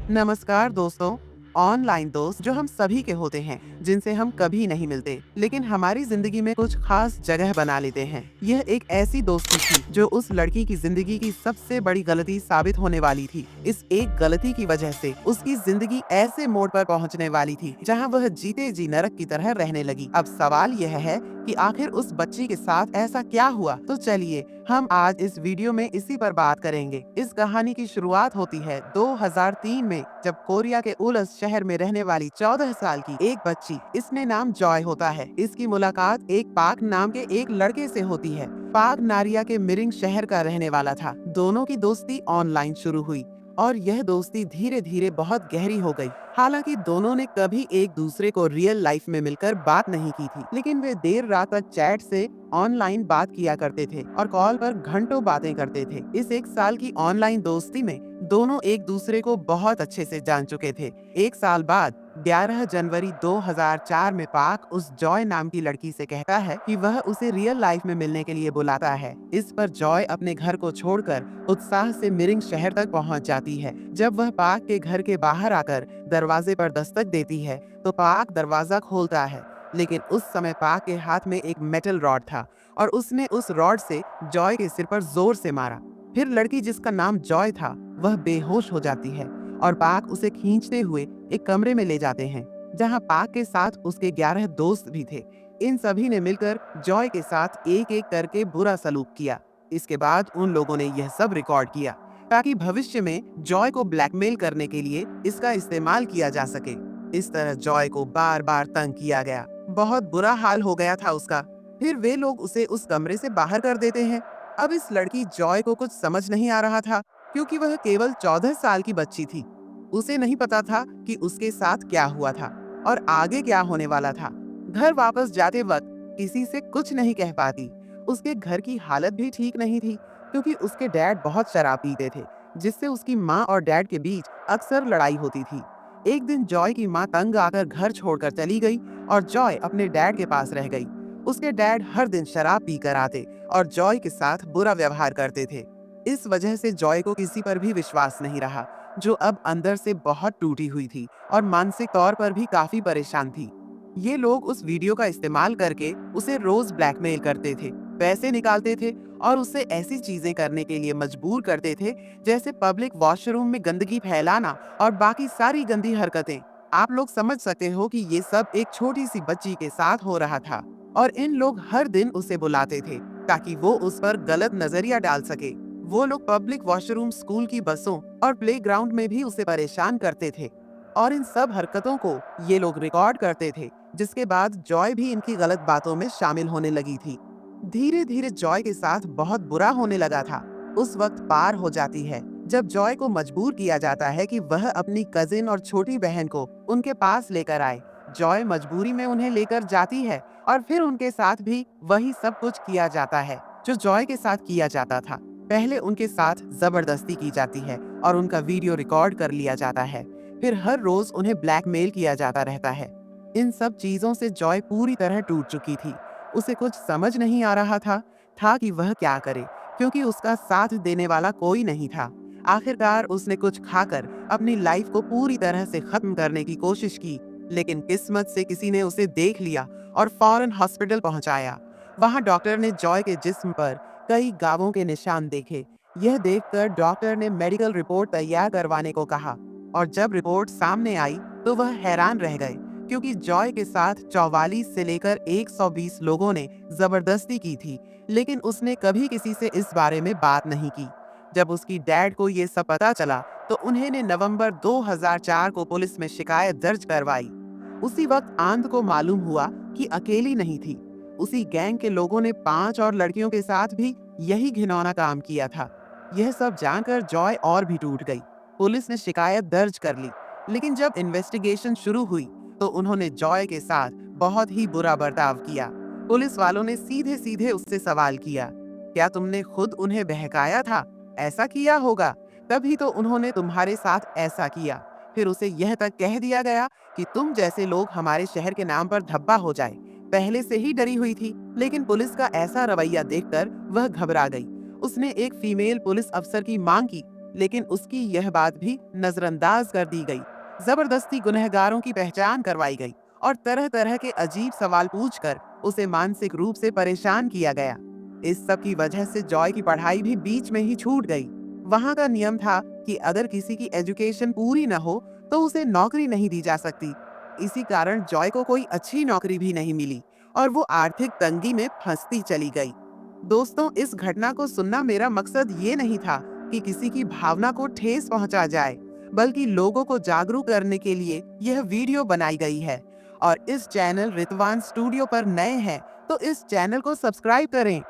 नमस्कार दोस्तों। ऑनलाइन दोस्त जो हम सभी के होते हैं, जिनसे हम कभी नहीं मिलते, लेकिन हमारी जिंदगी में कुछ खास जगह बना लेते हैं। यह एक ऐसी दोस्ती थी जो उस लड़की की जिंदगी की सबसे बड़ी गलती साबित होने वाली थी। इस एक गलती की वजह से उसकी जिंदगी ऐसे मोड़ पर पहुंचने वाली थी जहां वह जीते जी नरक की तरह रहने लगी। अब सवाल यह है कि आखिर उस बच्ची के साथ ऐसा क्या हुआ। तो चलिए हम आज इस वीडियो में इसी पर बात करेंगे। इस कहानी की शुरुआत होती है 2003 में, जब कोरिया के उलस शहर में रहने वाली 14 साल की एक बच्ची, इसने नाम जॉय होता है, इसकी मुलाकात एक पाक नाम के एक लड़के से होती है। पाक नारिया के मिरिंग शहर का रहने वाला था। दोनों की दोस्ती ऑनलाइन शुरू हुई और यह दोस्ती धीरे धीरे बहुत गहरी हो गई। हालांकि दोनों ने कभी एक दूसरे को रियल लाइफ में मिलकर बात नहीं की थी, लेकिन वे देर रात तक चैट से ऑनलाइन बात किया करते थे और कॉल पर घंटों बातें करते थे। इस एक साल की ऑनलाइन दोस्ती में दोनों एक दूसरे को बहुत अच्छे से जान चुके थे। एक साल बाद 11 जनवरी 2004 में पाक उस जॉय नाम की लड़की से कहता है कि वह उसे रियल लाइफ में मिलने के लिए बुलाता है। इस पर जॉय अपने घर को छोड़कर उत्साह से मिरिंग शहर तक पहुंच जाती है। जब वह पाक के घर के बाहर आकर दरवाजे पर दस्तक देती है तो पाक दरवाजा खोलता है, लेकिन उस समय पाक के हाथ में एक मेटल रॉड था और उसने उस रॉड से जॉय के सिर पर जोर से मारा। फिर लड़की, जिसका नाम जॉय था, वह बेहोश हो जाती है और पाक उसे खींचते हुए एक कमरे में ले जाते हैं, जहां पाक के साथ उसके 11 दोस्त भी थे। इन सभी ने मिलकर जॉय के साथ एक एक करके बुरा सलूक किया। इसके बाद उन लोगों ने यह सब रिकॉर्ड किया ताकि भविष्य में जॉय को ब्लैकमेल करने के लिए इसका इस्तेमाल किया जा सके। इस तरह जॉय को बार बार तंग किया गया। बहुत बुरा हाल हो गया था उसका। फिर वे लोग उसे उस कमरे से बाहर कर देते हैं। अब इस लड़की जॉय को कुछ समझ नहीं आ रहा था, क्योंकि वह केवल 14 साल की बच्ची थी। उसे नहीं पता था कि उसके साथ क्या हुआ था और आगे क्या होने वाला था। घर वापस जाते वक्त किसी से कुछ नहीं कह पाती। उसके घर की हालत भी ठीक नहीं थी, क्योंकि उसके डैड बहुत शराब पीते थे, जिससे उसकी माँ और डैड के बीच अक्सर लड़ाई होती थी। एक दिन जॉय की माँ तंग आकर घर छोड़कर चली गई और जॉय अपने डैड के पास रह गई। उसके डैड हर दिन शराब पीकर आते और जॉय के साथ बुरा व्यवहार करते थे। इस वजह से जॉय को किसी पर भी विश्वास नहीं रहा, जो अब अंदर से बहुत टूटी हुई थी और मानसिक तौर पर भी काफी परेशान थी। ये लोग उस वीडियो का इस्तेमाल करके उसे रोज ब्लैकमेल करते थे, पैसे निकालते थे और उससे ऐसी चीजें करने के लिए मजबूर करते थे, जैसे पब्लिक वॉशरूम में गंदगी फैलाना और बाकी सारी गंदी हरकतें। आप लोग समझ सकते हो कि ये सब एक छोटी सी बच्ची के साथ हो रहा था और इन लोग हर दिन उसे बुलाते थे ताकि वो उस पर गलत नजरिया डाल सके। वो लोग पब्लिक वॉशरूम, स्कूल की बसों और प्लेग्राउंड में भी उसे परेशान करते थे और इन सब हरकतों को ये लोग रिकॉर्ड करते थे, जिसके बाद जॉय भी इनकी गलत बातों में शामिल होने लगी थी। धीरे धीरे जॉय के साथ बहुत बुरा होने लगा था। उस वक्त पार हो जाती है जब जॉय को मजबूर किया जाता है कि वह अपनी कजिन और छोटी बहन को उनके पास लेकर आए। जॉय मजबूरी में उन्हें लेकर जाती है और फिर उनके साथ भी वही सब कुछ किया जाता है जो जॉय के साथ किया जाता था। पहले उनके साथ जबरदस्ती की जाती है और उनका वीडियो रिकॉर्ड कर लिया जाता है। फिर हर रोज उन्हें ब्लैकमेल किया जाता रहता है। इन सब चीजों से जॉय पूरी तरह टूट चुकी थी। उसे कुछ समझ नहीं आ रहा था कि वह क्या करे, क्योंकि उसका साथ देने वाला कोई नहीं था। आखिरकार उसने कुछ खाकर अपनी लाइफ को पूरी तरह से खत्म करने की कोशिश की, लेकिन किस्मत से किसी ने उसे देख लिया और फौरन हॉस्पिटल पहुंचाया। वहां डॉक्टर ने जॉय के जिस्म पर कई घावों के निशान देखे। यह देखकर डॉक्टर ने मेडिकल रिपोर्ट तैयार करवाने को कहा और जब रिपोर्ट सामने आई तो वह हैरान रह गए, क्योंकि जॉय के साथ 44 से लेकर 120 लोगों ने जबरदस्ती की थी, लेकिन उसने कभी किसी से इस बारे में बात नहीं की। जब उसकी डैड को ये सब पता चला तो उन्होंने नवंबर 2004 को पुलिस में शिकायत दर्ज करवाई। उसी वक्त आनंद को मालूम हुआ कि अकेली नहीं थी। उसी गैंग के लोगों ने 5 और लड़कियों के साथ भी यही घिनौना काम किया था। यह सब जानकर जॉय और भी टूट गई। पुलिस ने शिकायत दर्ज कर ली, लेकिन जब इन्वेस्टिगेशन शुरू हुई तो उन्होंने जॉय के साथ बहुत ही बुरा बर्ताव किया। पुलिस वालों ने सीधे सीधे उससे सवाल किया, क्या तुमने खुद उन्हें बहकाया था? ऐसा किया होगा, तभी तो उन्होंने तुम्हारे साथ ऐसा किया। फिर उसे यह तक कह दिया गया कि तुम जैसे लोग हमारे शहर के नाम पर धब्बा हो जाए। पहले से ही डरी हुई थी, लेकिन पुलिस का ऐसा रवैया देखकर वह घबरा गई। उसने एक फीमेल पुलिस अफसर की मांग की, लेकिन उसकी यह बात भी नजरअंदाज कर दी गई। जबरदस्ती गुनहगारों की पहचान करवाई गई और तरह तरह के अजीब सवाल पूछकर उसे मानसिक रूप से परेशान किया गया। इस सब की वजह से जॉय की पढ़ाई भी बीच में ही छूट गई। वहां का नियम था कि अगर किसी की एजुकेशन पूरी न हो तो उसे नौकरी नहीं दी जा सकती। इसी कारण जॉय को कोई अच्छी नौकरी भी नहीं मिली और वो आर्थिक तंगी में फंसती चली गई। दोस्तों, इस घटना को सुनना मेरा मकसद ये नहीं था कि किसी की भावना को ठेस पहुंचा जाए, बल्कि लोगों को जागरूक करने के लिए यह वीडियो बनाई गई है। और इस चैनल रितवान स्टूडियो पर नए हैं तो इस चैनल को सब्सक्राइब करें